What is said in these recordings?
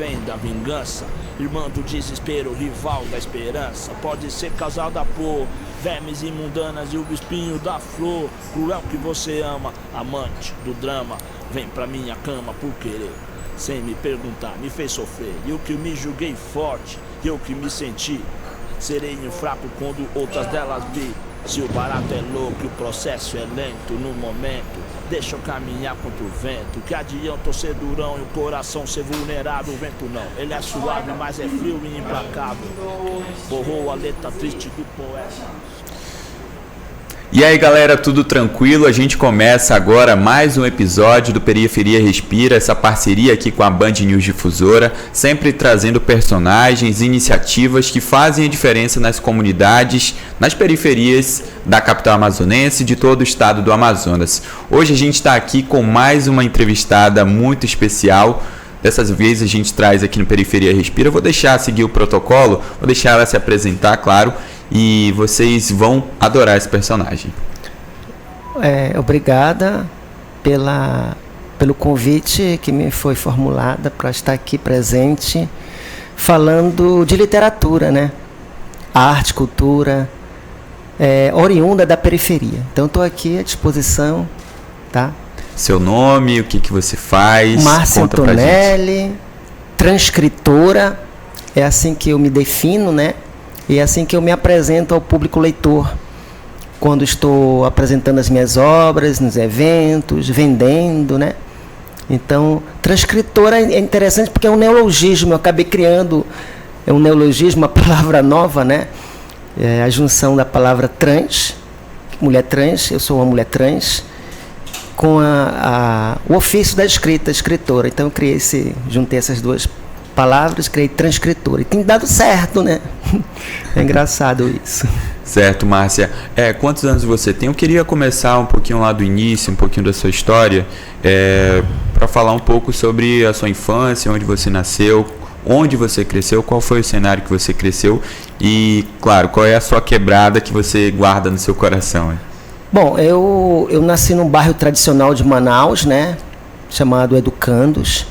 refém da vingança, irmã do desespero, rival da esperança. Pode ser causada por vermes imundanas e o espinho da flor. Cruel que você ama, amante do drama, vem pra minha cama por querer, sem me perguntar, me fez sofrer. Eu que me julguei forte, eu que me senti sereno fraco quando outras delas vi. Se o barato é louco e o processo é lento, no momento deixa eu caminhar contra o vento. Que adianta eu ser durão e o coração ser vulnerável? O vento não, ele é suave, mas é frio e implacável. Borrou a letra triste do poeta. E aí galera, tudo tranquilo? A gente começa agora mais um episódio do Periferia Respira, essa parceria aqui com a Band News Difusora, sempre trazendo personagens e iniciativas que fazem a diferença nas comunidades, nas periferias da capital amazonense e de todo o estado do Amazonas. Hoje a gente está aqui com mais uma entrevistada muito especial. Dessa vez a gente traz aqui no Periferia Respira. Eu vou deixar seguir o protocolo, vou deixar ela se apresentar, claro, e vocês vão adorar esse personagem. Obrigada pelo convite que me foi formulado para estar aqui presente, falando de literatura, né? Arte, cultura, oriunda da periferia. Então estou aqui à disposição, tá? Seu nome, o que você faz? Márcia Antonelli, transcritora, é assim que eu me defino, né? E é assim que eu me apresento ao público leitor, quando estou apresentando as minhas obras, nos eventos, vendendo, né? Então, transcritora é interessante porque é um neologismo, eu acabei criando um neologismo, uma palavra nova, né? É a junção da palavra trans, mulher trans, eu sou uma mulher trans, com o ofício da escritora. Então eu juntei essas duas palavras, criei transcritora. E tem dado certo, né? É engraçado isso. Certo, Márcia. Quantos anos você tem? Eu queria começar um pouquinho lá do início, um pouquinho da sua história, para falar um pouco sobre a sua infância, onde você nasceu, onde você cresceu, qual foi o cenário que você cresceu e, claro, qual é a sua quebrada que você guarda no seu coração. Bom, eu nasci num bairro tradicional de Manaus, né, chamado Educandos.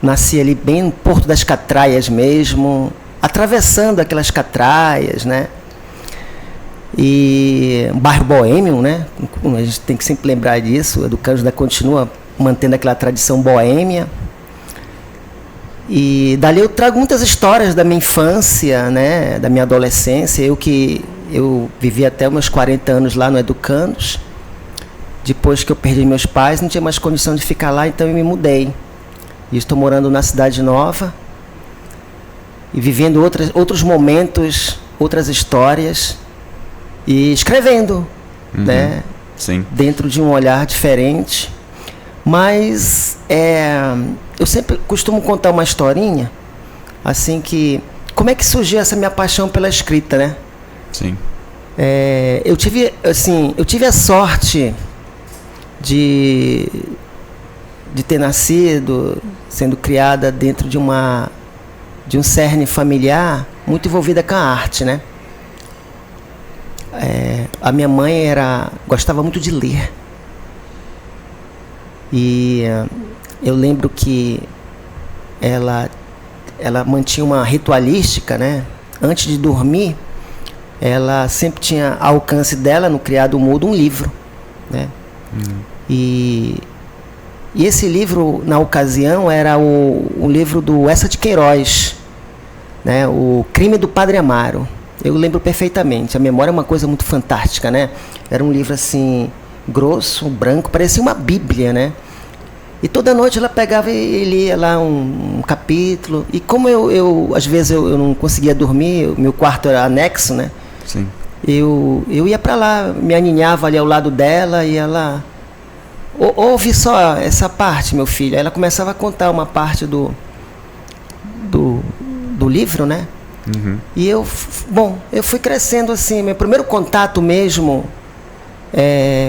Nasci ali bem no Porto das Catraias mesmo, atravessando aquelas catraias, né? E um bairro boêmio, né? A gente tem que sempre lembrar disso. Educandos ainda continua mantendo aquela tradição boêmia. E dali eu trago muitas histórias da minha infância, né? Da minha adolescência. Eu vivi até meus 40 anos lá no Educandos. Depois que eu perdi meus pais, não tinha mais condição de ficar lá, então eu me mudei. E estou morando na Cidade Nova e vivendo outros momentos, outras histórias e escrevendo, né? Sim. Dentro de um olhar diferente. Mas eu sempre costumo contar uma historinha, assim que... Como é que surgiu essa minha paixão pela escrita, né? Sim. Eu tive a sorte de ter nascido, sendo criada dentro de um cerne familiar muito envolvida com a arte, né? A minha mãe gostava muito de ler. E eu lembro que ela mantinha uma ritualística, né? Antes de dormir, ela sempre tinha ao alcance dela, no criado mudo, um livro, né? E esse livro, na ocasião, era o livro do Essa de Queiroz, né? O Crime do Padre Amaro. Eu lembro perfeitamente. A memória é uma coisa muito fantástica, né? Era um livro assim, grosso, branco, parecia uma bíblia, né? E toda noite ela pegava e lia lá um capítulo. E como às vezes eu não conseguia dormir, meu quarto era anexo, né? Sim. Eu ia para lá, me aninhava ali ao lado dela e ela... Ouve só essa parte, meu filho. Aí ela começava a contar uma parte do livro, né? E eu fui crescendo assim. Meu primeiro contato mesmo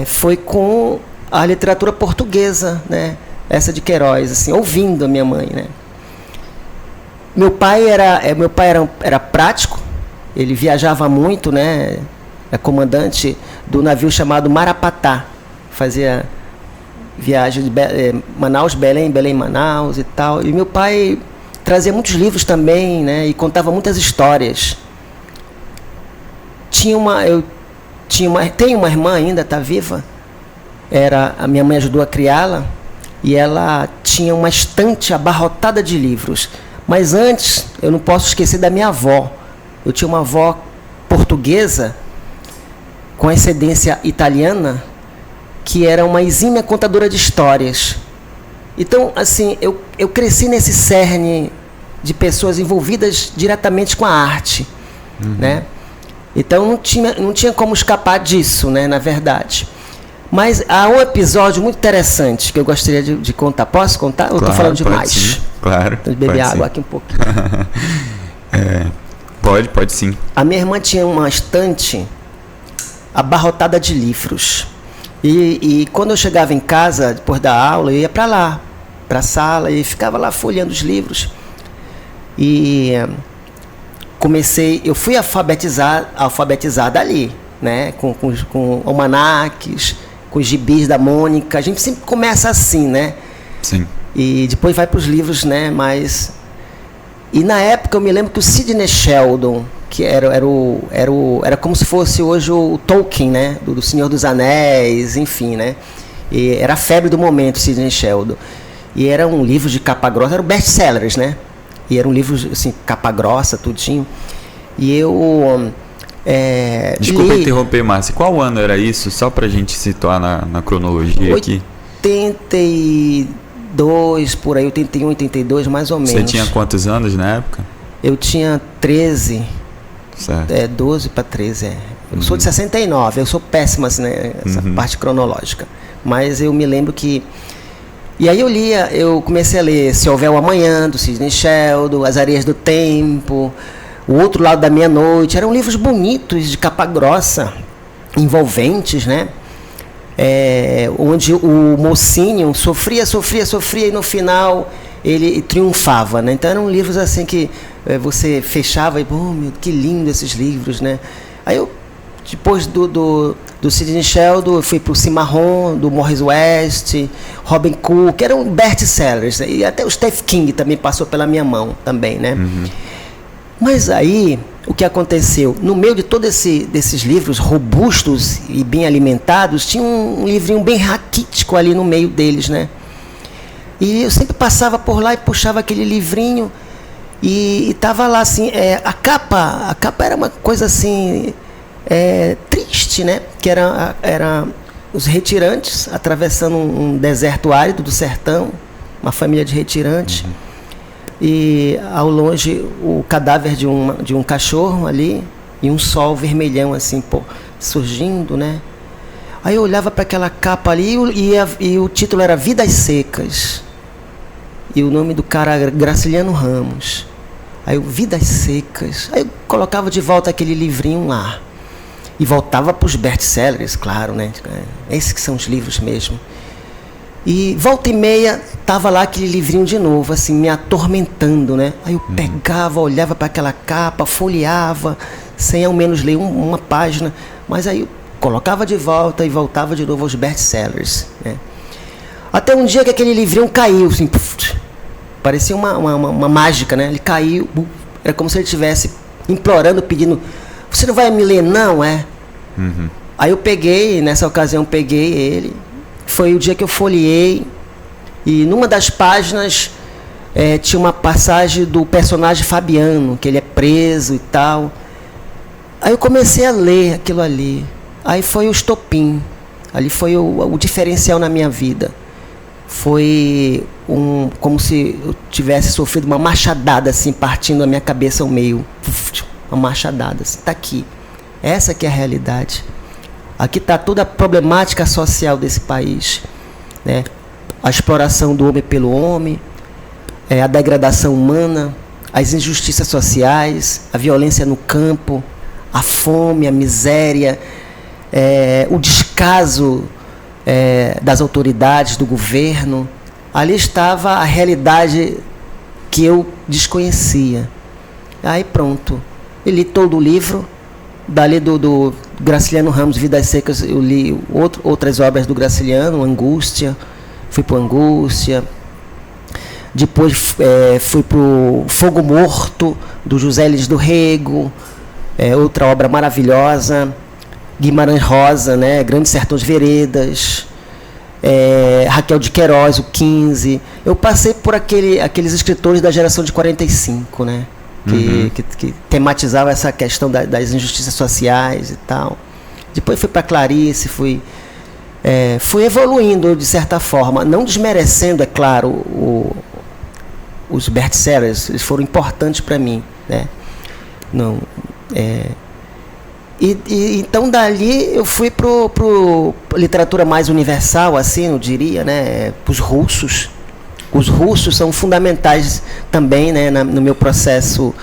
foi com a literatura portuguesa, né? Essa de Queiroz, assim, ouvindo a minha mãe, né? Meu pai era prático. Ele viajava muito, né? É comandante do navio chamado Marapatá. Fazia viagem de Manaus, Belém, Belém, Manaus e tal. E meu pai trazia muitos livros também, né? E contava muitas histórias. Tenho uma irmã ainda, está viva. A minha mãe ajudou a criá-la. E ela tinha uma estante abarrotada de livros. Mas antes, eu não posso esquecer da minha avó. Eu tinha uma avó portuguesa, com ascendência italiana, que era uma exímia contadora de histórias. Então, assim, eu cresci nesse cerne de pessoas envolvidas diretamente com a arte, né? Então, não tinha como escapar disso, né, na verdade. Mas há um episódio muito interessante que eu gostaria de contar. Posso contar? Claro, eu estou falando demais. Sim. Claro. Então, beber água aqui um pouquinho. Pode sim. A minha irmã tinha uma estante abarrotada de livros. E quando eu chegava em casa, depois da aula, eu ia para lá, para a sala, e ficava lá folheando os livros. E eu fui alfabetizada ali, né? Com almanaques, com os gibis da Mônica. A gente sempre começa assim, né? Sim. E depois vai para os livros, né? E na época eu me lembro que o Sidney Sheldon, que era como se fosse hoje o Tolkien, né? Do Senhor dos Anéis, enfim, né? E era a febre do momento, Sidney Sheldon. E era um livro de capa grossa, eram best-sellers, né? E era um livro, assim, capa grossa, tudinho. E eu... Desculpa interromper, Márcia. Qual ano era isso? Só pra gente situar na cronologia aqui. 82, por aí, 81, 82, mais ou menos. Você tinha quantos anos na época? Eu tinha 13. Certo. 12 para 13, Eu sou de 69, eu sou péssima, assim, né, essa parte cronológica. Mas eu me lembro que... E aí eu comecei a ler Se Houver o Amanhã, do Sidney Sheldon, As Areias do Tempo, O Outro Lado da Meia-Noite. Eram livros bonitos, de capa grossa, envolventes, né? Onde o mocinho sofria e no final ele triunfava, né? Então eram livros assim que você fechava e, meu, que lindo esses livros, né? Aí eu, depois do Sidney Sheldon, eu fui para o Cimarron, do Morris West, Robin Cook, eram best-sellers, né? E até o Stephen King também passou pela minha mão também, né? Mas aí, o que aconteceu? No meio de todos desses livros robustos e bem alimentados, tinha um livrinho bem raquítico ali no meio deles, né? E eu sempre passava por lá e puxava aquele livrinho e tava lá assim, a capa era uma coisa assim, triste, né? Que era os retirantes atravessando um deserto árido do sertão, uma família de retirantes. E ao longe o cadáver de um cachorro ali e um sol vermelhão assim, surgindo, né? Aí eu olhava para aquela capa ali e o título era Vidas Secas. E o nome do cara era Graciliano Ramos. Aí eu, Vidas Secas. Aí eu colocava de volta aquele livrinho lá. E voltava para os best-sellers, claro, né? Esses que são os livros mesmo. E volta e meia, tava lá aquele livrinho de novo, assim, me atormentando, né? Aí eu pegava, olhava para aquela capa, folheava, sem ao menos ler uma página. Mas aí eu colocava de volta e voltava de novo aos best-sellers, né? Até um dia que aquele livrinho caiu, assim, parecia uma mágica, né? Ele caiu, era como se ele estivesse implorando, pedindo, você não vai me ler não, Aí eu peguei, nessa ocasião peguei ele, foi o dia que eu folheei, e numa das páginas tinha uma passagem do personagem Fabiano, que ele é preso e tal. Aí eu comecei a ler aquilo ali, aí foi o estopim, ali foi o diferencial na minha vida. Foi como se eu tivesse sofrido uma machadada assim, partindo a minha cabeça ao meio. Uma machadada, assim, tá aqui. Essa que é a realidade. Aqui está toda a problemática social desse país, né? A exploração do homem pelo homem, a degradação humana, as injustiças sociais, a violência no campo, a fome, a miséria, o descaso das autoridades, do governo. Ali estava a realidade que eu desconhecia. Aí pronto, eu li todo o livro. Dali do Graciliano Ramos, Vidas Secas, eu li outras obras do Graciliano, Angústia, fui para Angústia. Depois fui para o Fogo Morto, do José Elis do Rego, outra obra maravilhosa. Guimarães Rosa, né? Grandes Sertões Veredas, Raquel de Queiroz, o 15. Eu passei por aqueles escritores da geração de 45, né? Que tematizavam essa questão das injustiças sociais e tal. Depois fui para Clarice, fui evoluindo de certa forma, não desmerecendo, é claro, os best-sellers. Eles foram importantes para mim, né? Não, então dali eu fui pro literatura mais universal, assim, eu diria, né? Para os russos. Os russos são fundamentais também, né? No meu processo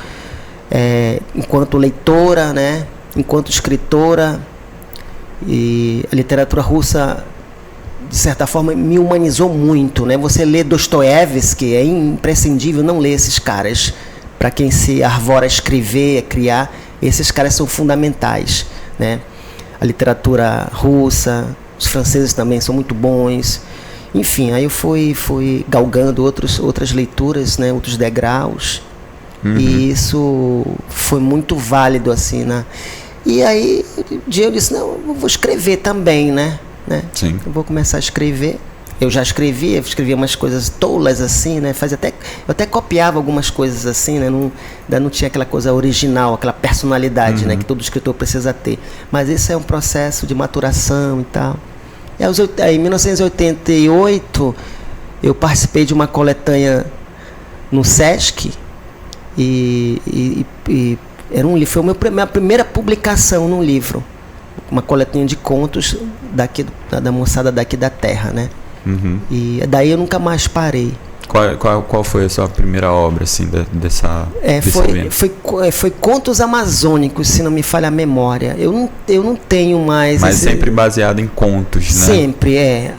enquanto leitora, né? Enquanto escritora. E a literatura russa, de certa forma, me humanizou muito, né? Você lê Dostoiévski, é imprescindível não ler esses caras. Para quem se arvora a escrever, a criar, esses caras são fundamentais, né? A literatura russa, os franceses também são muito bons. Enfim, aí eu fui galgando outras leituras, né? Outros degraus. E isso foi muito válido, assim, né? E aí, um dia eu disse, não, eu vou escrever também, né? Sim. Eu vou começar a escrever. Eu já escrevia umas coisas tolas, assim, né? Eu até copiava algumas coisas assim, né? Ainda não tinha aquela coisa original, aquela personalidade, né? Que todo escritor precisa ter. Mas esse é um processo de maturação e tal. Em 1988, eu participei de uma coletânea no Sesc e era um livro, foi a minha primeira publicação num livro, uma coletânea de contos da moçada daqui da terra, né? E daí eu nunca mais parei. Qual foi a sua primeira obra, assim, desse evento? Foi Contos Amazônicos, se não me falha a memória. Eu não tenho mais... Mas sempre baseado em contos, né? Sempre,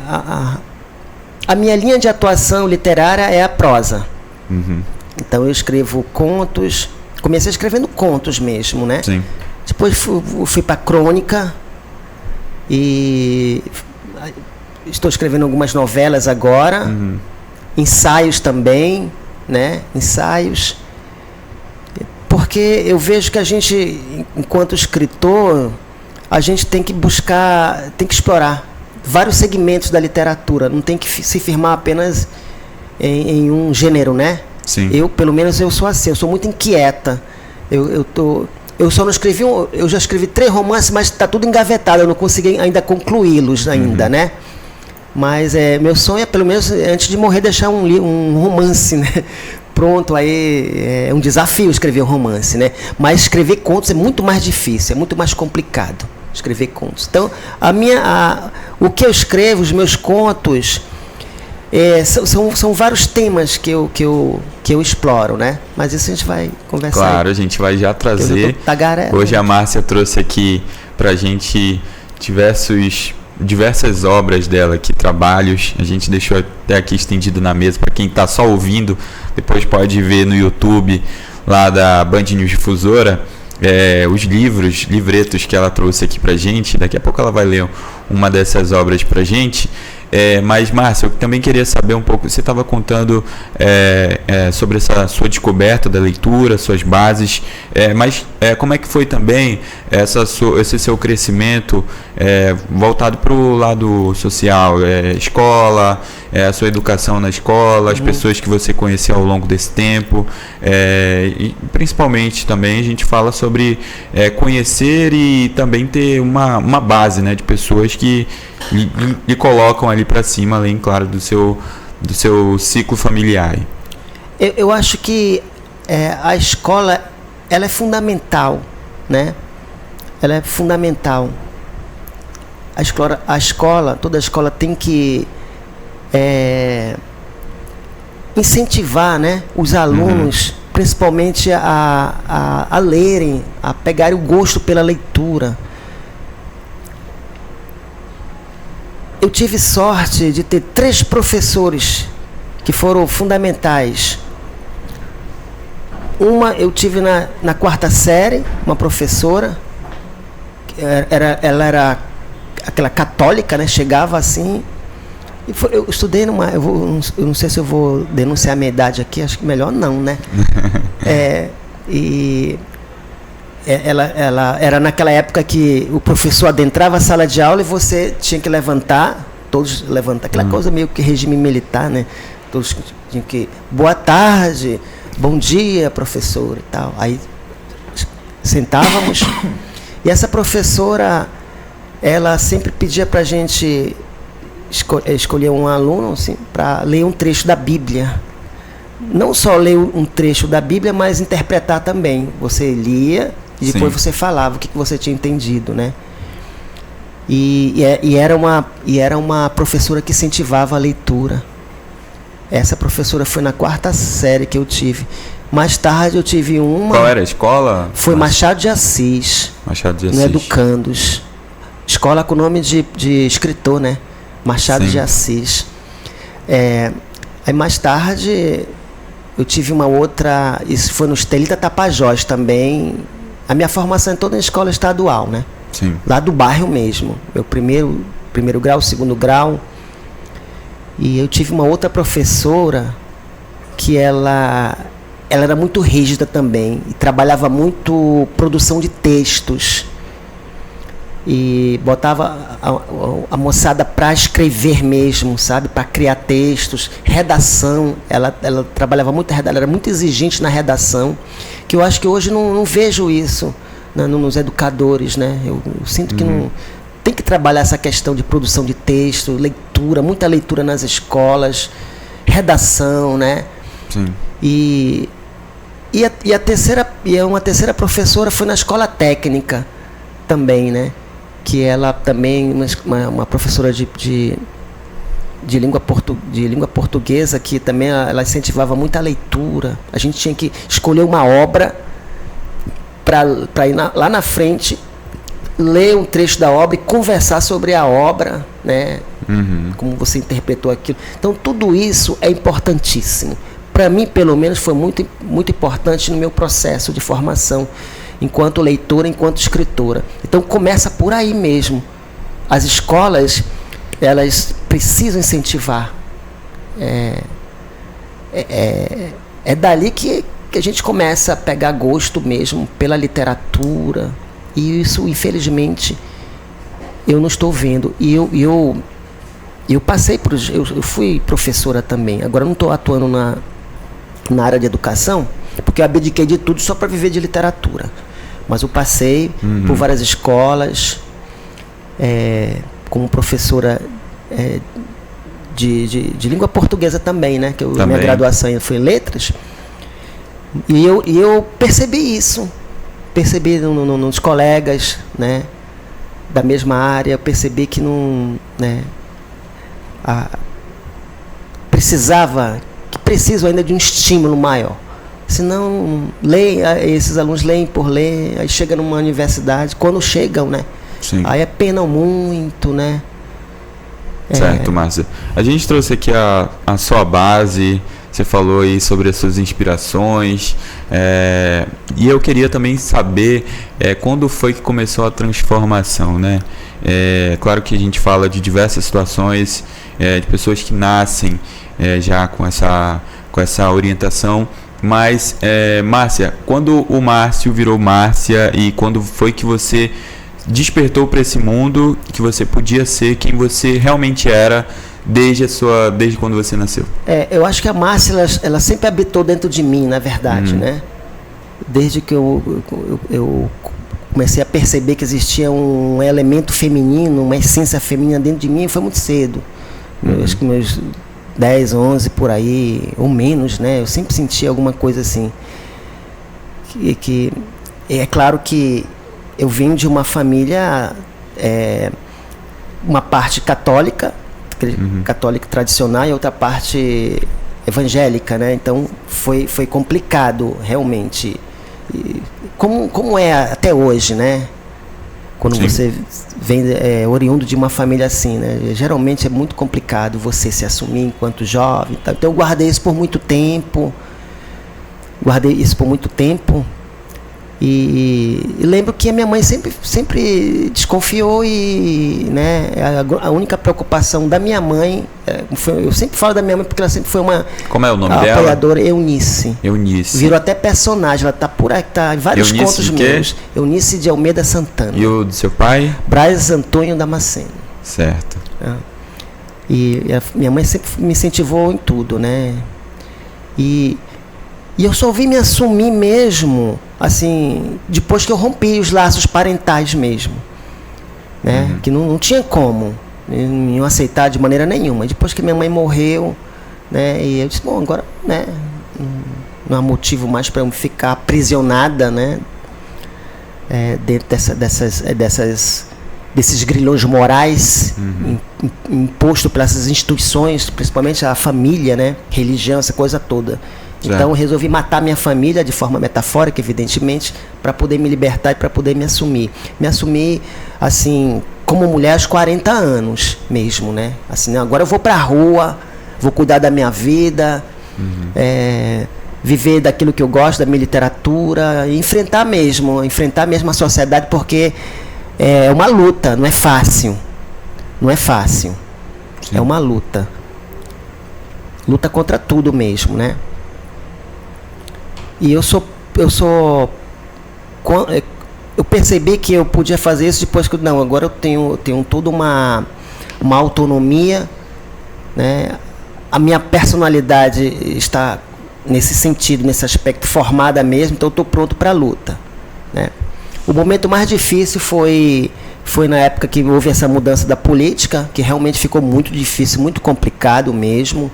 A minha linha de atuação literária é a prosa. Então eu escrevo contos... Comecei escrevendo contos mesmo, né? Sim. Depois fui para crônica e estou escrevendo algumas novelas agora, ensaios também, né? Ensaios, porque eu vejo que a gente, enquanto escritor, a gente tem que explorar vários segmentos da literatura, não tem que se firmar apenas em um gênero, né? Sim. Pelo menos eu sou assim, eu sou muito inquieta. Eu só não escrevi, eu já escrevi 3 romances, mas está tudo engavetado, eu não consegui ainda concluí-los ainda, né? Mas meu sonho é, pelo menos, antes de morrer, deixar um romance, né? Pronto, aí é um desafio escrever um romance, né? Mas escrever contos é muito mais difícil, é muito mais complicado escrever contos. Então, o que eu escrevo, os meus contos... são vários temas que eu exploro, né? Mas isso a gente vai conversar. Claro, a gente vai já trazer. Hoje a Márcia trouxe aqui pra gente diversas obras dela aqui, trabalhos. A gente deixou até aqui estendido na mesa para quem está só ouvindo. Depois pode ver no YouTube lá da Band News Difusora os livretos que ela trouxe aqui pra gente. Daqui a pouco ela vai ler uma dessas obras pra gente. Mas, Márcia, eu também queria saber um pouco, você estava contando sobre essa sua descoberta da leitura, suas bases, mas como é que foi também esse seu crescimento voltado para o lado social, escola, a sua educação na escola, as pessoas que você conheceu ao longo desse tempo, e principalmente também a gente fala sobre conhecer e também ter uma base, né, de pessoas que lhe colocam ali para cima, além, claro, do seu ciclo familiar. Eu acho que a escola, ela é fundamental, né? Ela é fundamental. Toda a escola tem que incentivar, né, os alunos, principalmente a lerem, a pegarem o gosto pela leitura. Eu tive sorte de ter 3 professores que foram fundamentais. Eu tive na 4ª série, uma professora, ela era aquela católica, né? Chegava assim, Eu estudei eu não sei se eu vou denunciar a minha idade aqui, acho que melhor não, né? Ela era naquela época que o professor adentrava a sala de aula e você tinha que levantar, todos levantar, aquela coisa meio que regime militar, né? Todos tinham que, boa tarde, bom dia, professor e tal. Aí sentávamos e essa professora, ela sempre pedia pra gente escolher um aluno assim, para ler um trecho da Bíblia. Não só ler um trecho da Bíblia, mas interpretar também. Você lia e depois você falava o que você tinha entendido, né? E era uma professora que incentivava a leitura. Essa professora foi na 4ª série que eu tive. Mais tarde eu tive uma... Qual era a escola? Foi Machado de Assis. Machado de Assis. No Educandos. Escola com nome de escritor, né? Machado de Assis. Aí mais tarde eu tive uma outra, isso foi no Estelita Tapajós também. A minha formação é toda em escola estadual, né? Sim. Lá do bairro mesmo. Meu primeiro grau, segundo grau. E eu tive uma outra professora que ela era muito rígida também e trabalhava muito produção de textos. E botava a moçada para escrever mesmo, sabe? Para criar textos, redação. Ela trabalhava muito, ela era muito exigente na redação, que eu acho que hoje não vejo isso, né, nos educadores, né? Eu sinto que não tem que trabalhar essa questão de produção de texto, leitura, muita leitura nas escolas, redação, né? Sim. E uma terceira professora foi na escola técnica também, né? Que ela também, uma professora de língua portuguesa, que também ela incentivava muita leitura. A gente tinha que escolher uma obra para ir lá na frente, ler um trecho da obra e conversar sobre a obra, né? Como você interpretou aquilo. Então, tudo isso é importantíssimo. Para mim, pelo menos, foi muito, muito importante no meu processo de formação, enquanto leitora, enquanto escritora. Então começa por aí mesmo. As escolas, elas precisam incentivar. É dali que a gente começa a pegar gosto mesmo pela literatura. E isso, infelizmente, eu não estou vendo. E eu passei por... Eu fui professora também. Agora eu não estou atuando na área de educação, porque eu abdiquei de tudo só para viver de literatura. Mas eu passei por várias escolas, como professora de língua portuguesa também, né? Que minha graduação foi em letras. E eu percebi isso. Percebi nos colegas, né, da mesma área, eu percebi que não, né, preciso ainda de um estímulo maior. Senão, esses alunos leem por ler, aí chega numa universidade, quando chegam, né? Sim. Aí penam muito, né? Certo, Márcia. A gente trouxe aqui a sua base, você falou aí sobre as suas inspirações, e eu queria também saber quando foi que começou a transformação, né? Claro que a gente fala de diversas situações, de pessoas que nascem já com essa orientação. Mas, Márcia, quando o Márcio virou Márcia e quando foi que você despertou para esse mundo que você podia ser quem você realmente era desde quando você nasceu? Eu acho que a Márcia, ela sempre habitou dentro de mim, na verdade, né? Desde que eu comecei a perceber que existia um elemento feminino, uma essência feminina dentro de mim, foi muito cedo. Acho que meus 10, 11 por aí, ou menos, né? Eu sempre senti alguma coisa assim. Que é claro que eu vim de uma família, uma parte católica, católica tradicional, e outra parte evangélica, né? Então foi complicado, realmente. E como é até hoje, né? Quando Sim. você vem oriundo de uma família assim, né? Geralmente é muito complicado você se assumir enquanto jovem. Tá? Então eu guardei isso por muito tempo. E lembro que a minha mãe sempre desconfiou e, né, a única preocupação da minha mãe, eu sempre falo da minha mãe porque ela sempre foi uma Como é o nome dela? apoiadora, Eunice. Eunice. Virou até personagem, ela tá por aqui, tá em vários Eunice contos de quê? meus. Eunice de Almeida Santana. E o do seu pai? Braz Antônio Damasceno. Certo. E a minha mãe sempre me incentivou em tudo, né? E eu só vim me assumir mesmo, assim, depois que eu rompi os laços parentais mesmo, né? Que não tinha como me aceitar de maneira nenhuma. Depois que minha mãe morreu, né? E eu disse, bom, agora, né? Não há motivo mais para eu ficar aprisionada, né? Dentro desses grilhões morais imposto pelas instituições, principalmente a família, né? Religião, essa coisa toda. Então eu resolvi matar minha família de forma metafórica, evidentemente, para poder me libertar e para poder me assumir. Me assumir, assim, como mulher aos 40 anos mesmo, né? Assim, agora eu vou para a rua, vou cuidar da minha vida, viver daquilo que eu gosto, da minha literatura, e enfrentar mesmo a sociedade, porque é uma luta, não é fácil. Não é fácil. Sim. É uma luta. Luta contra tudo mesmo, né? E eu percebi que eu podia fazer isso depois que agora eu tenho toda uma autonomia, né? A minha personalidade está nesse sentido, nesse aspecto, formada mesmo, então eu estou pronto para a luta, né? O momento mais difícil foi na época que houve essa mudança da política, que realmente ficou muito difícil, muito complicado mesmo,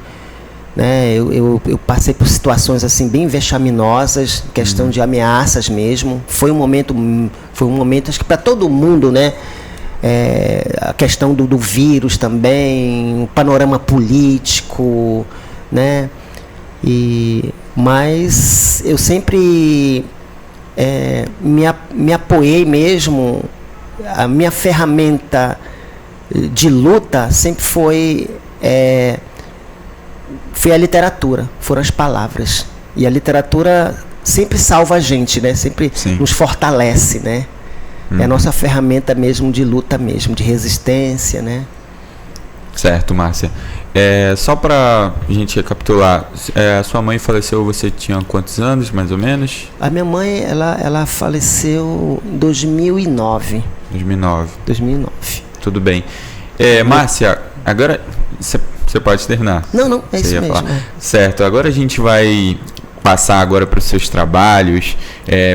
né? Eu passei por situações assim bem vexaminosas, questão de ameaças mesmo. Foi um momento acho que para todo mundo, né? A questão do vírus também, o panorama político, né? Mas eu sempre me apoiei mesmo. A minha ferramenta de luta sempre foi a literatura, foram as palavras. E a literatura sempre salva a gente, né? Sempre nos fortalece, né? É a nossa ferramenta mesmo de luta mesmo, de resistência, né? Certo, Márcia. Só para a gente recapitular, a sua mãe faleceu, você tinha quantos anos, mais ou menos? A minha mãe, ela faleceu em 2009. 2009. Tudo bem. Márcia, agora você pode terminar. Não, é isso mesmo. Certo, agora a gente vai passar agora para os seus trabalhos.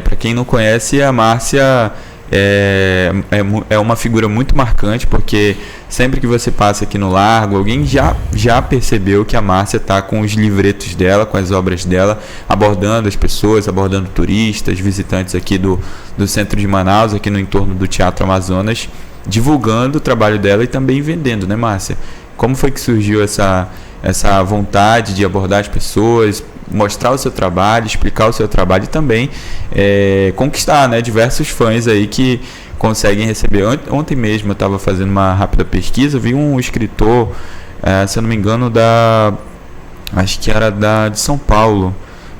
Para quem não conhece, a Márcia é uma figura muito marcante, porque sempre que você passa aqui no Largo, alguém já percebeu que a Márcia está com os livretos dela, com as obras dela, abordando as pessoas, abordando turistas, visitantes aqui do centro de Manaus, aqui no entorno do Teatro Amazonas, divulgando o trabalho dela e também vendendo, né, Márcia? Como foi que surgiu essa vontade de abordar as pessoas, mostrar o seu trabalho, explicar o seu trabalho e também conquistar, né, diversos fãs aí que conseguem receber? Ontem mesmo eu estava fazendo uma rápida pesquisa, vi um escritor, se eu não me engano, acho que era de São Paulo,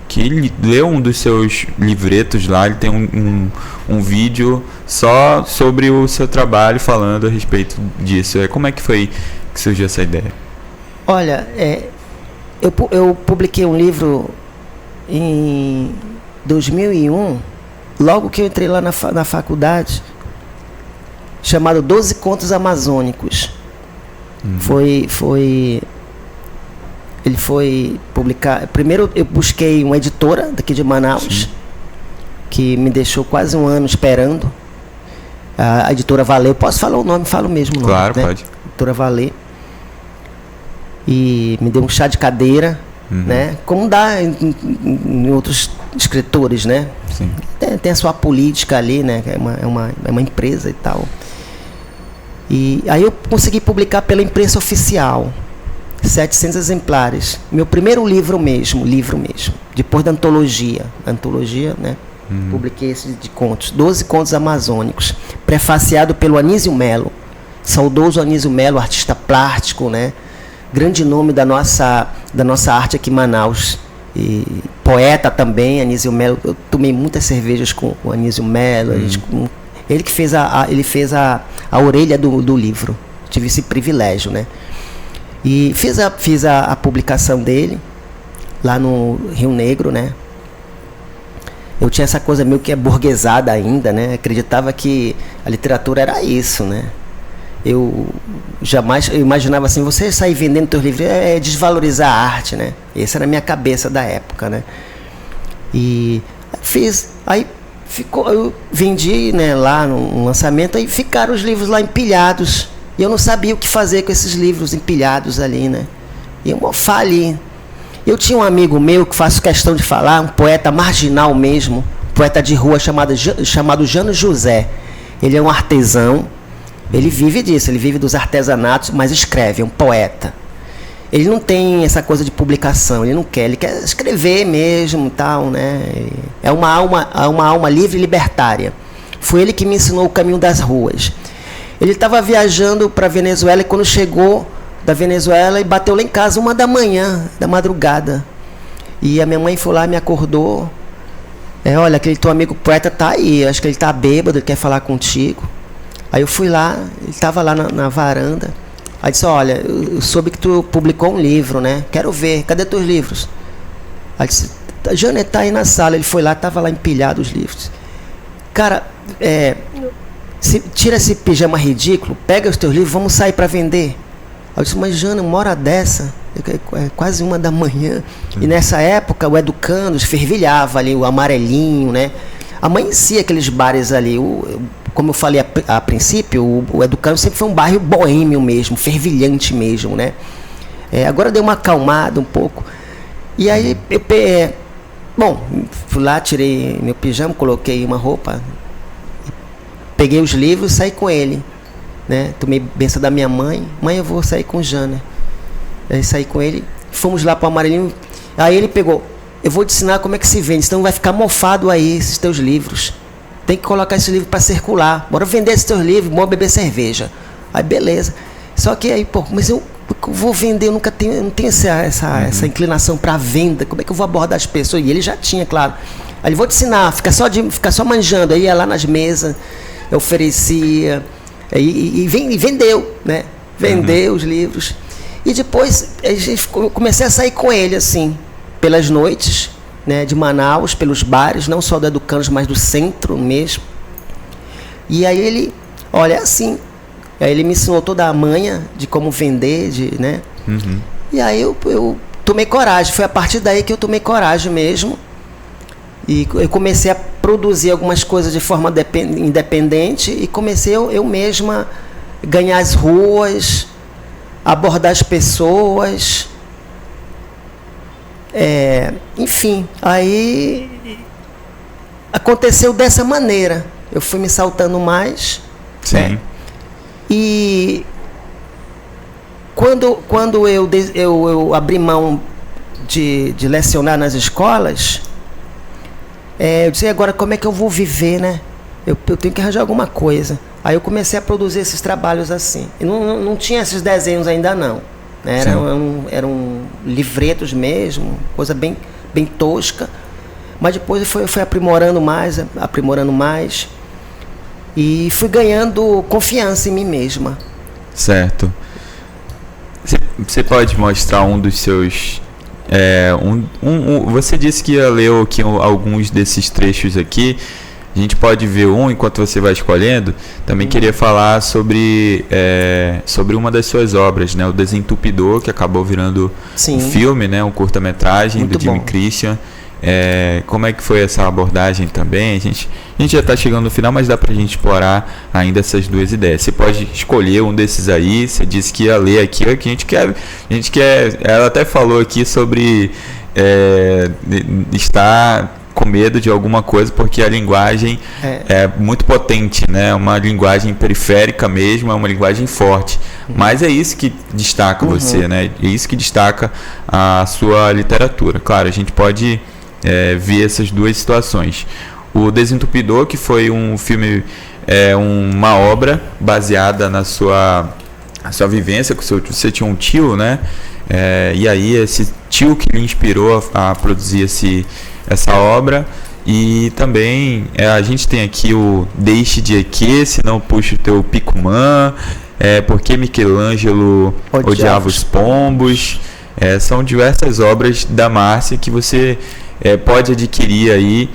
que ele leu um dos seus livretos lá. Ele tem um vídeo só sobre o seu trabalho, falando a respeito disso. Como é que foi que surgiu essa ideia? Olha, eu publiquei um livro em 2001, logo que eu entrei lá na faculdade, chamado 12 Contos Amazônicos. Ele foi publicado. Primeiro eu busquei uma editora daqui de Manaus. Sim. Que me deixou quase um ano esperando. A editora Valer. Posso falar o nome? Falo mesmo o nome. Claro, né? Pode. Editora Valer. E me deu um chá de cadeira, né? Como dá em outros escritores, né? Sim. Tem a sua política ali, né? É uma empresa e tal. E aí eu consegui publicar pela imprensa oficial 700 exemplares. Meu primeiro livro mesmo, depois da antologia, né? Publiquei esse de contos, 12 Contos Amazônicos, prefaciado pelo Anísio Melo, saudoso Anísio Melo, artista plástico, né? Grande nome da nossa arte aqui em Manaus. E poeta também, Anísio Melo. Eu tomei muitas cervejas com o Anísio Melo. Ele que fez a orelha do livro. Tive esse privilégio, né? E fiz a publicação dele lá no Rio Negro, né? Eu tinha essa coisa meio que burguesada ainda, né? Acreditava que a literatura era isso, né? Eu imaginava assim, você sair vendendo teus livros é desvalorizar a arte, né? Essa era a minha cabeça da época, né? E eu vendi, né, lá no lançamento, aí ficaram os livros lá empilhados. E eu não sabia o que fazer com esses livros empilhados ali, né? E eu mofar ali. Eu tinha um amigo meu que faço questão de falar, um poeta marginal mesmo, poeta de rua chamado Jano José. Ele é um artesão, ele vive disso, ele vive dos artesanatos, mas escreve, é um poeta. Ele não tem essa coisa de publicação, ele quer escrever mesmo, tal, né? É uma alma livre e libertária. Foi ele que me ensinou o caminho das ruas. Ele estava viajando para Venezuela e quando chegou da Venezuela e bateu lá em casa 1h da madrugada. E a minha mãe foi lá, me acordou. Olha, aquele teu amigo poeta tá aí, acho que ele tá bêbado, ele quer falar contigo. Aí eu fui lá, ele estava lá na varanda. Aí disse, olha, eu soube que tu publicou um livro, né? Quero ver, cadê teus livros? Aí disse, Jane, tá aí na sala. Ele foi lá, estava lá empilhado os livros. Cara, tira esse pijama ridículo, pega os teus livros, vamos sair para vender. Eu disse, mas Jana, uma hora dessa, é quase 1h. E nessa época o Educandos fervilhava ali, o Amarelinho, né? Amanhecia aqueles bares ali. Como eu falei a princípio, o Educandos sempre foi um bairro boêmio mesmo, fervilhante mesmo, né? Agora deu uma acalmada um pouco. E aí, fui lá, tirei meu pijama, coloquei uma roupa, peguei os livros e saí com ele, né? Tomei benção da minha mãe. Mãe, eu vou sair com o Jana. Aí saí com ele, fomos lá para o Amarelinho. Aí ele pegou, eu vou te ensinar como é que se vende, senão vai ficar mofado aí esses teus livros. Tem que colocar esse livro para circular. Bora vender esses teus livros, bora beber cerveja. Aí beleza. Só que aí, mas eu vou vender, eu não tenho essa inclinação para venda. Como é que eu vou abordar as pessoas? E ele já tinha, claro. Aí ele, vou te ensinar, fica só manjando. Aí ia lá nas mesas, eu oferecia, e vendeu, né? Vendeu os livros. E depois eu comecei a sair com ele, assim, pelas noites, né, de Manaus, pelos bares, não só do Educandos, mas do centro mesmo. E aí ele, olha, assim, aí ele me ensinou toda a manha de como vender, né? E aí eu tomei coragem, foi a partir daí que eu tomei coragem mesmo. E eu comecei a produzir algumas coisas de forma independente e comecei eu mesma ganhar as ruas, abordar as pessoas. Enfim, aí aconteceu dessa maneira. Eu fui me saltando mais. Sim. Né? E quando eu abri mão de lecionar nas escolas, eu disse, agora como é que eu vou viver, né? Eu tenho que arranjar alguma coisa. Aí eu comecei a produzir esses trabalhos assim. E não tinha esses desenhos ainda não. Eram livretos mesmo, coisa bem tosca. Mas depois foi aprimorando mais. E fui ganhando confiança em mim mesma. Certo. Você pode mostrar um dos seus... você disse que ia ler aqui alguns desses trechos aqui. A gente pode ver enquanto você vai escolhendo. Também queria falar sobre uma das suas obras, né? O Desentupidor, que acabou virando um filme, né? Um curta-metragem do Jimmy Christian. Como é que foi essa abordagem também? A gente já está chegando no final, mas dá para a gente explorar ainda essas duas ideias. Você pode escolher um desses aí. Você disse que ia ler aqui, que a gente quer. Ela até falou aqui sobre estar com medo de alguma coisa, porque a linguagem é muito potente, né? Uma linguagem periférica mesmo, é uma linguagem forte. Mas é isso que destaca você, né? É isso que destaca a sua literatura. Claro, a gente pode ver essas duas situações. O Desentupidor, que foi um filme, uma obra baseada na sua vivência, você tinha um tio, né? E aí esse tio que lhe inspirou a produzir essa obra. E também a gente tem aqui o Deixe de Eque, se não puxa o teu Picumã, Porque Michelangelo Odiava os Pombos. São diversas obras da Márcia que você pode adquirir aí.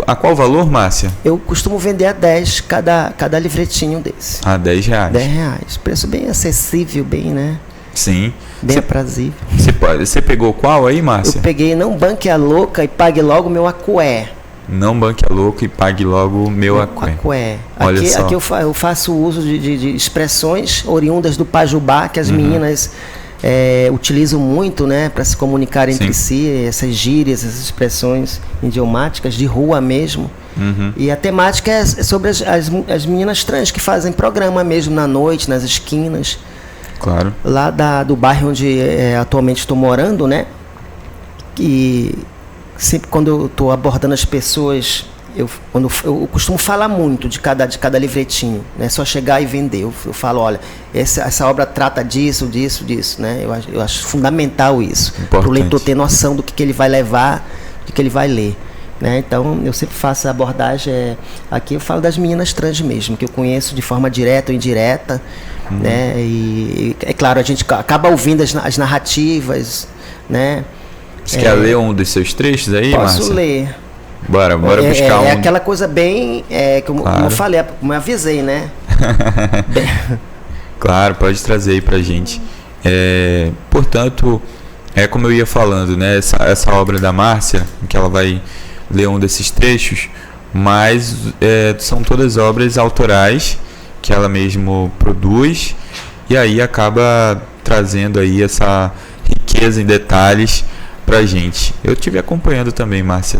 A qual valor, Márcia? Eu costumo vender a 10 cada livretinho desse. A R$10. R$10. Preço bem acessível, bem, né? Sim. Bem aprazível. Você pegou qual aí, Márcia? Eu peguei Não Banque a Louca e Pague Logo Meu Aqué. Não banque a louco e pague logo meu aqué. Olha só. Aqui eu faço uso de expressões oriundas do Pajubá, que as meninas utilizam muito, né, para se comunicar entre si, essas gírias, essas expressões idiomáticas, de rua mesmo. E a temática é sobre as meninas trans que fazem programa mesmo na noite, nas esquinas. Claro. Lá do bairro onde atualmente estou morando, né? E sempre quando eu estou abordando as pessoas, eu costumo falar muito de cada livretinho, né? Só chegar e vender. Eu falo, olha, essa obra trata disso, né? Eu acho fundamental isso, para o leitor ter noção do que ele vai levar, do que ele vai ler, né? Então eu sempre faço a abordagem. Aqui eu falo das meninas trans mesmo, que eu conheço de forma direta ou indireta, né? E é claro, a gente acaba ouvindo as narrativas, né? Você quer ler um dos seus trechos aí, Márcia? Posso ler. Bora buscar um. É aquela coisa bem, como eu falei, como eu avisei, né? Claro, pode trazer aí pra gente. Portanto, como eu ia falando, né? Essa obra da Márcia, que ela vai ler um desses trechos, mas são todas obras autorais que ela mesmo produz, e aí acaba trazendo aí essa riqueza em detalhes pra gente. Eu estive acompanhando também, Márcia,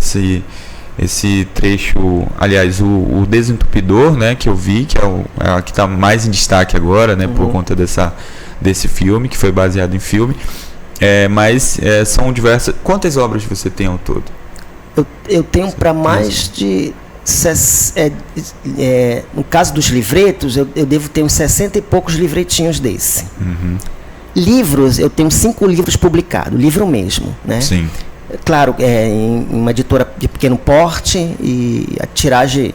esse trecho, aliás, o Desentupidor, né, que eu vi, que é a que está mais em destaque agora, né, por conta desse filme, que foi baseado em filme. Mas são diversas. Quantas obras você tem ao todo? Eu tenho para mais de... no caso dos livretos, eu devo ter uns 60 e poucos livretinhos desse. Livros, eu tenho 5 livros publicados, livro mesmo, né? Sim. Claro, em uma editora de pequeno porte e a tiragem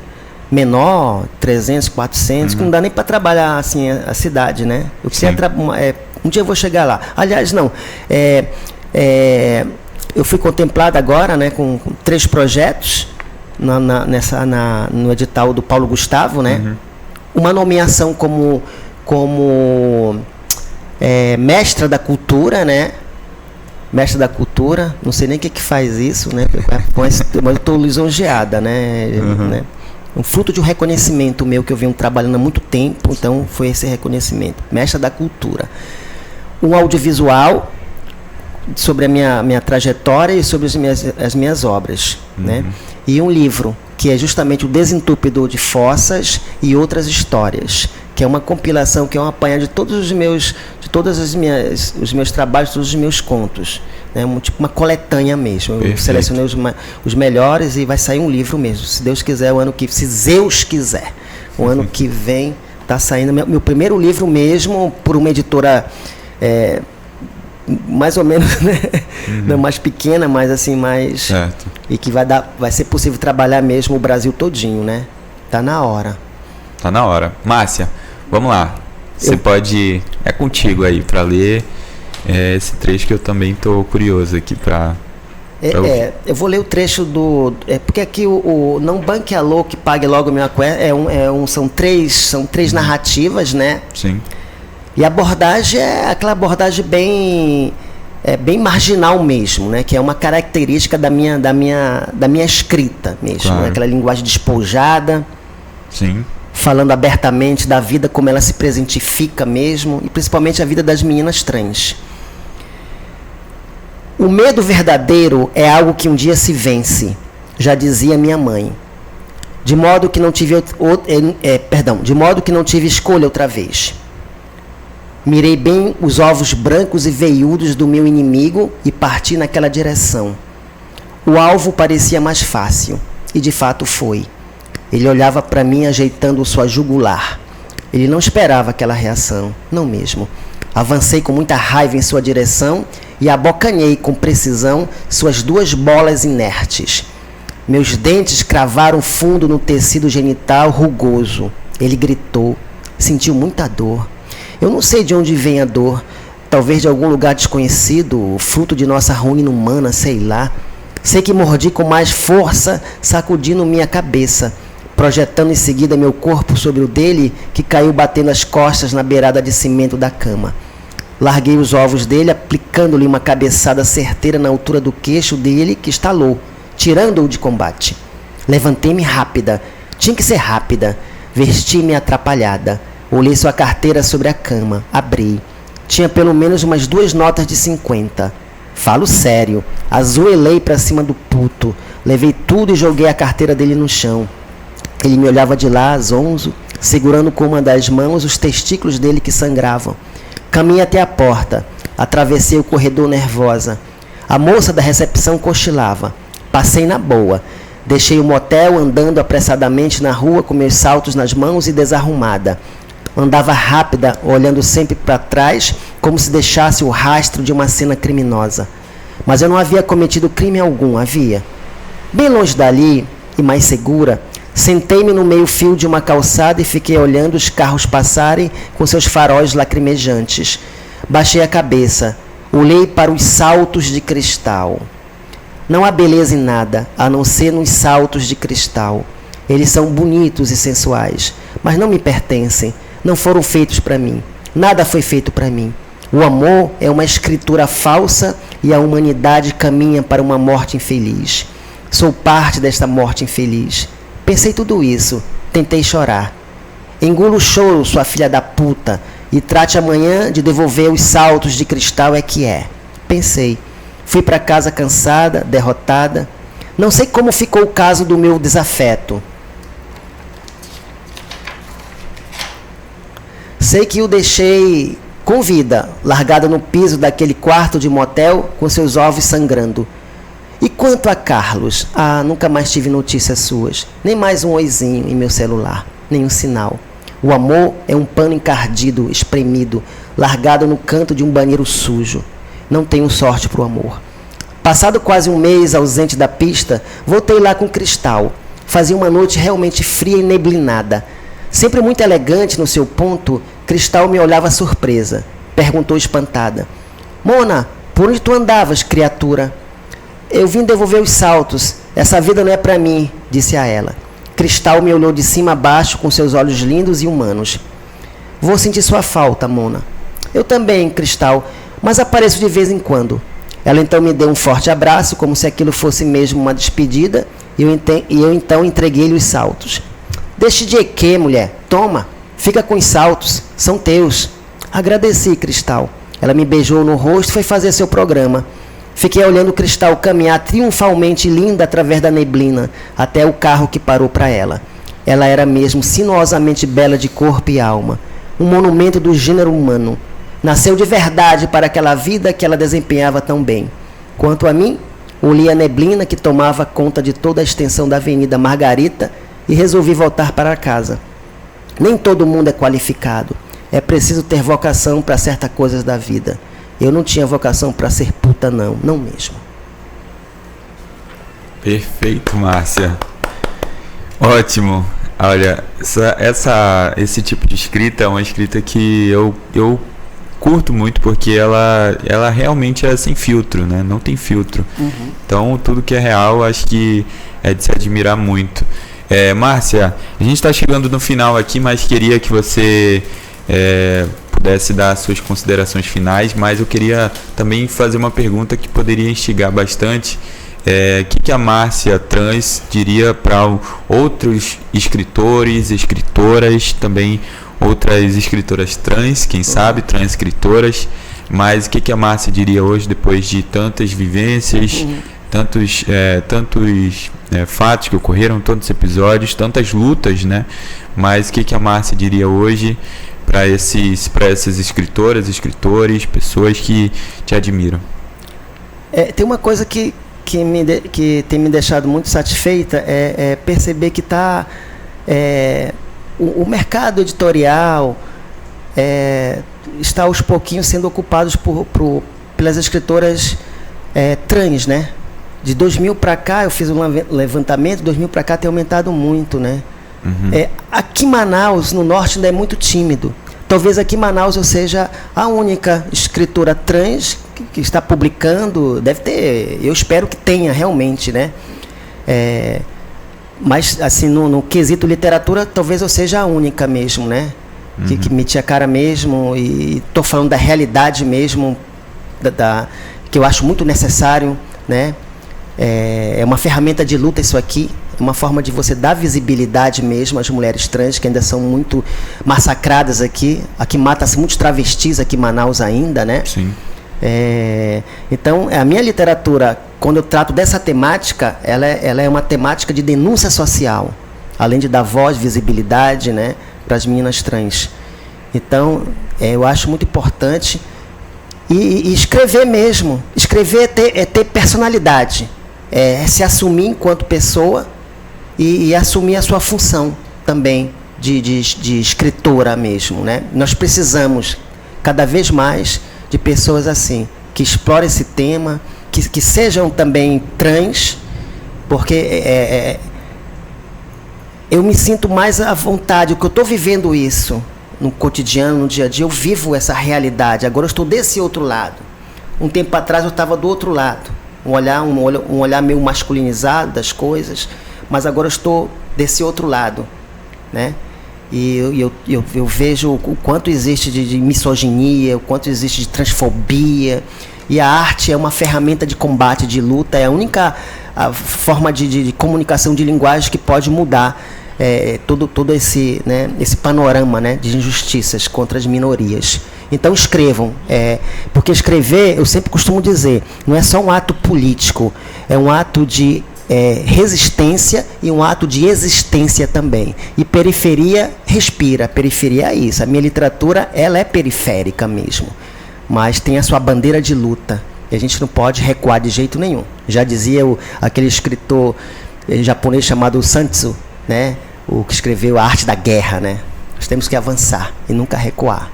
menor, 300, 400, que não dá nem para trabalhar assim a cidade, né? Eu queria um dia eu vou chegar lá. Aliás, não, eu fui contemplado agora, né, com 3 projetos no edital do Paulo Gustavo, né? Uma nomeação como mestra da cultura, né? Mestra da cultura, não sei nem o que faz isso, né? Mas eu estou lisonjeada, né? Um fruto de um reconhecimento meu que eu venho trabalhando há muito tempo, então foi esse reconhecimento. Mestra da cultura. Um audiovisual sobre a minha trajetória e sobre as minhas obras, né? E um livro que é justamente o Desentupidor de Fossas e Outras Histórias, que é uma compilação, que é um apanhado de todos os meus trabalhos, todos os meus contos, né? Tipo uma coletânea mesmo. Eu selecionei os melhores e vai sair um livro mesmo, se Deus quiser, se Zeus quiser, o ano que vem está saindo meu primeiro livro mesmo, por uma editora mais ou menos, né? Não mais pequena, mas assim, mais certo. E que vai ser possível trabalhar mesmo o Brasil todinho, né? Tá na hora. Márcia, vamos lá. Você pode... É contigo aí para ler esse trecho que eu também tô curioso aqui para eu vou ler o trecho porque aqui o Não Banque a Louco e Pague Logo Meu Aqué são três narrativas, né? Sim. E a abordagem é aquela abordagem bem marginal mesmo, né? Que é uma característica da minha escrita mesmo, claro. Né? Aquela linguagem despojada. Sim. Falando abertamente da vida, como ela se presentifica mesmo, e principalmente a vida das meninas trans. O medo verdadeiro é algo que um dia se vence, já dizia minha mãe. De modo que não tive escolha outra vez. Mirei bem os ovos brancos e veiudos do meu inimigo e parti naquela direção. O alvo parecia mais fácil, e de fato foi. Ele olhava para mim ajeitando sua jugular. Ele não esperava aquela reação, não mesmo. Avancei com muita raiva em sua direção e abocanhei com precisão suas 2 bolas inertes. Meus dentes cravaram fundo no tecido genital rugoso. Ele gritou. Sentiu muita dor. Eu não sei de onde vem a dor. Talvez de algum lugar desconhecido, fruto de nossa ruína humana, sei lá. Sei que mordi com mais força, sacudindo minha cabeça, projetando em seguida meu corpo sobre o dele, que caiu batendo as costas na beirada de cimento da cama. Larguei os ovos dele, aplicando-lhe uma cabeçada certeira na altura do queixo dele, que estalou, tirando-o de combate. Levantei-me rápida. Tinha que ser rápida. Vesti-me atrapalhada. Olhei sua carteira sobre a cama. Abri. Tinha pelo menos umas 2 notas de 50. Falo sério. Azoelei para cima do puto. Levei tudo e joguei a carteira dele no chão. Ele me olhava de lá, zonzo, segurando com uma das mãos os testículos dele que sangravam. Caminhei até a porta. Atravessei o corredor nervosa. A moça da recepção cochilava. Passei na boa. Deixei o motel andando apressadamente na rua com meus saltos nas mãos e desarrumada. Andava rápida, olhando sempre para trás, como se deixasse o rastro de uma cena criminosa. Mas eu não havia cometido crime algum, havia. Bem longe dali, e mais segura, sentei-me no meio-fio de uma calçada e fiquei olhando os carros passarem com seus faróis lacrimejantes. Baixei a cabeça, olhei para os saltos de cristal. Não há beleza em nada, a não ser nos saltos de cristal. Eles são bonitos e sensuais, mas não me pertencem, não foram feitos para mim. Nada foi feito para mim. O amor é uma escritura falsa e a humanidade caminha para uma morte infeliz. Sou parte desta morte infeliz. Pensei tudo isso, tentei chorar. Engula o choro, sua filha da puta, e trate amanhã de devolver os saltos de cristal é que é. Pensei. Fui para casa cansada, derrotada. Não sei como ficou o caso do meu desafeto. Sei que o deixei com vida, largado no piso daquele quarto de motel com seus ovos sangrando. E quanto a Carlos? Nunca mais tive notícias suas. Nem mais um oizinho em meu celular. Nenhum sinal. O amor é um pano encardido, espremido, largado no canto de um banheiro sujo. Não tenho sorte pro amor. Passado quase um mês ausente da pista, voltei lá com Cristal. Fazia uma noite realmente fria e neblinada. Sempre muito elegante no seu ponto, Cristal me olhava surpresa. Perguntou espantada. Mona, por onde tu andavas, criatura? Eu vim devolver os saltos. Essa vida não é para mim, disse a ela. Cristal me olhou de cima a baixo com seus olhos lindos e humanos. Vou sentir sua falta, Mona. Eu também, Cristal, mas apareço de vez em quando. Ela então me deu um forte abraço, como se aquilo fosse mesmo uma despedida, e eu então entreguei-lhe os saltos. Deixe de quê, mulher? Toma, fica com os saltos, são teus. Agradeci, Cristal. Ela me beijou no rosto e foi fazer seu programa. Fiquei olhando o Cristal caminhar triunfalmente linda através da neblina, até o carro que parou para ela. Ela era mesmo sinuosamente bela de corpo e alma, um monumento do gênero humano. Nasceu de verdade para aquela vida que ela desempenhava tão bem. Quanto a mim, olhei a neblina que tomava conta de toda a extensão da Avenida Margarita e resolvi voltar para casa. Nem todo mundo é qualificado. É preciso ter vocação para certas coisas da vida. Eu não tinha vocação para ser puta, não mesmo. Perfeito, Márcia. Ótimo. Olha, esse tipo de escrita é uma escrita que eu curto muito, porque ela realmente é sem filtro, né? Não tem filtro. Uhum. Então, tudo que é real, acho que é de se admirar muito. Márcia, a gente está chegando no final aqui, mas queria que você pudesse dar suas considerações finais, mas eu queria também fazer uma pergunta que poderia instigar bastante. O que a Márcia trans diria para outros escritores, escritoras, também outras escritoras trans, quem sabe, transcritoras, mas o que a Márcia diria hoje, depois de tantas vivências, tantos fatos que ocorreram, tantos episódios, tantas lutas, né? Mas o que a Márcia diria hoje para essas escritoras, escritores, pessoas que te admiram? Tem uma coisa que tem me deixado muito satisfeita, é perceber que o mercado editorial está aos pouquinhos sendo ocupados pelas escritoras trans, né? De 2000 para cá, eu fiz um levantamento, 2000 para cá tem aumentado muito, né? Aqui em Manaus, no norte, ainda é muito tímido. Talvez aqui em Manaus eu seja a única escritora trans que está publicando, deve ter, eu espero que tenha realmente, né? Mas, assim, no quesito literatura, talvez eu seja a única mesmo, né? Que meti a cara mesmo e estou falando da realidade mesmo, que eu acho muito necessário, né? É uma ferramenta de luta isso aqui, é uma forma de você dar visibilidade mesmo às mulheres trans, que ainda são muito massacradas aqui. Aqui mata-se muitos travestis aqui em Manaus ainda, né? Sim. Então, a minha literatura, quando eu trato dessa temática, ela é uma temática de denúncia social, além de dar voz, visibilidade, né, para as meninas trans. Então, eu acho muito importante. E escrever mesmo. Escrever é ter personalidade. É se assumir enquanto pessoa e assumir a sua função também de escritora mesmo, né? Nós precisamos cada vez mais de pessoas assim, que explorem esse tema, que sejam também trans, porque eu me sinto mais à vontade, porque eu estou vivendo isso no cotidiano, no dia a dia, eu vivo essa realidade. Agora eu estou desse outro lado. Um tempo atrás eu estava do outro lado, um olhar meio masculinizado das coisas, mas agora eu estou desse outro lado, né? E eu vejo o quanto existe de misoginia, o quanto existe de transfobia, e a arte é uma ferramenta de combate, de luta, é a única forma de comunicação de linguagem que pode mudar todo esse, né, esse panorama, né, de injustiças contra as minorias. Então escrevam, porque escrever, eu sempre costumo dizer, não é só um ato político, é um ato de resistência e um ato de existência também. E periferia respira, periferia é isso. A minha literatura, ela é periférica mesmo, mas tem a sua bandeira de luta, e a gente não pode recuar de jeito nenhum. Já dizia aquele escritor japonês chamado Sun Tzu, né, o que escreveu A Arte da Guerra, né? Nós temos que avançar e nunca recuar.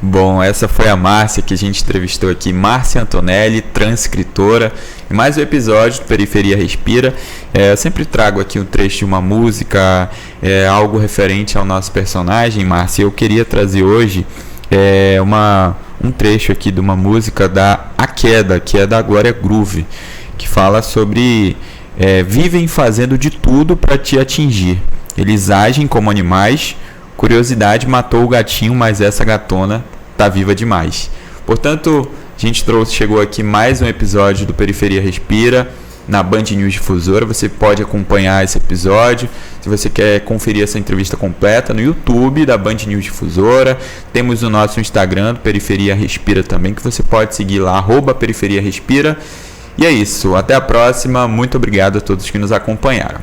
Bom, essa foi a Márcia que a gente entrevistou aqui, Márcia Antonelli, transcritora, e mais um episódio do Periferia Respira. Eu sempre trago aqui um trecho de uma música, algo referente ao nosso personagem, Márcia. Eu queria trazer hoje um trecho aqui de uma música da A Queda, que é da Glória Groove, que fala sobre vivem fazendo de tudo para te atingir. Eles agem como animais. Curiosidade matou o gatinho, mas essa gatona tá viva demais. Portanto, a gente chegou aqui mais um episódio do Periferia Respira na Band News Difusora. Você pode acompanhar esse episódio. Se você quer conferir essa entrevista completa no YouTube da Band News Difusora, temos o nosso Instagram do Periferia Respira também, que você pode seguir lá, @Periferia Respira. E é isso, até a próxima. Muito obrigado a todos que nos acompanharam.